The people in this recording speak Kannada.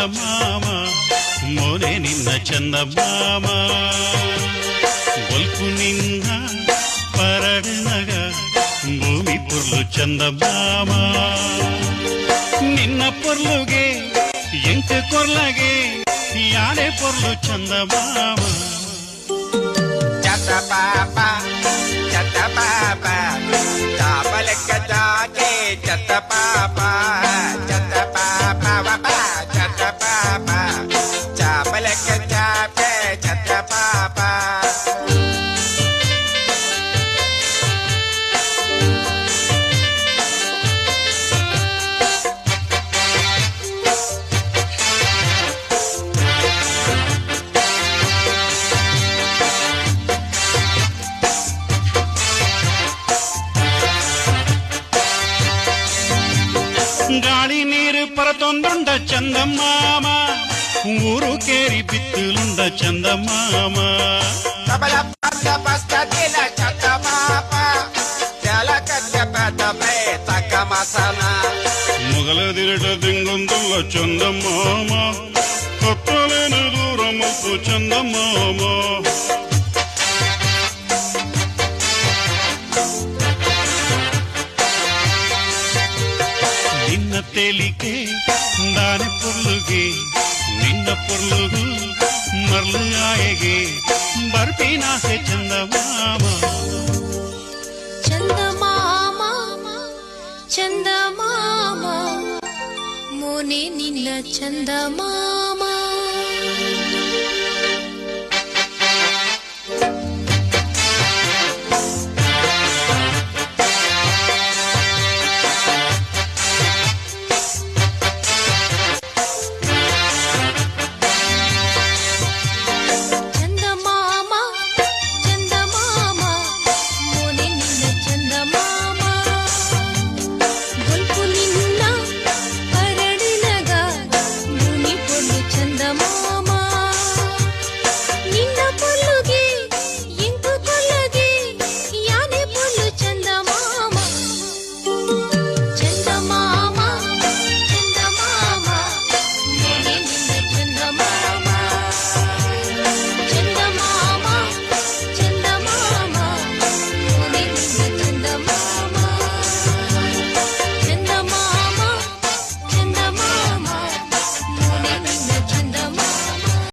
ಚಂದಮಾಮ ಮೋನೆ ನಿನ್ನ ಚಂದಮಾಮ ಒಲ್ಪು ನಿನ್ನ ಪರಡನಗ ಭೂಮಿ ಪೊರ್ಲು ಚಂದಮಾಮ ನಿನ್ನ ಪೊರ್ಲುಗೆ ಎಂಕ ಕೊರ್ಲಗೆ ಯಾರೇ ಪೊರ್ಲು ಚಂದಮಾಮ ಚಂದಮಾಮ ಚಂದಮಾಮ ಚಾಪಲೆಕ್ಕ ಜಾಕೆ ಚಂದಮಾಮ ಚಂದಮಾಮ ಚಂದಮಾಮ ಚಾಪಲೆಕ್ಕ ಜಾಕೆ ಚಂದಮಾಮ ಗಾಳಿ ನೀರು ಪರತೊಂದುಂಡ ಚಂದಮಾಮ ಊರು ಕೇರಿ ಬಿತ್ತುಲುಂಡ ಚಂದಮಾಮ ತಬಲ ಪದ ಪಸ್ತದಿನ ಚಂದಮಾಮ ಜಲ ಕಚ್ಚಪದ ಬೇ ತಕ ಮಸನ ಮೊಗಲದಿರಟ ದಿಂಗೊಂದುಲ್ಲ ಚಂದಮಾಮ ಕೊತ್ತಲೇನು ದೂರ ಮುತ್ತು ಚಂದಮಾಮ ನಿನ್ನ ತೇಲಿಕೆ ದಾನೆ ಪೊರ್ಲುಗೆ ನಿನ್ನ ಪೊರ್ಲುಗು ಮರ್ಲು ಆಯೆಗೆ ಬರ್ಪಿನಾಸೆ ಚಂದಮಾಮ ಚಂದಮಾಮ ಚಂದಮಾಮ ಮೋನೆ ನಿನ್ನ ಚಂದಮಾಮ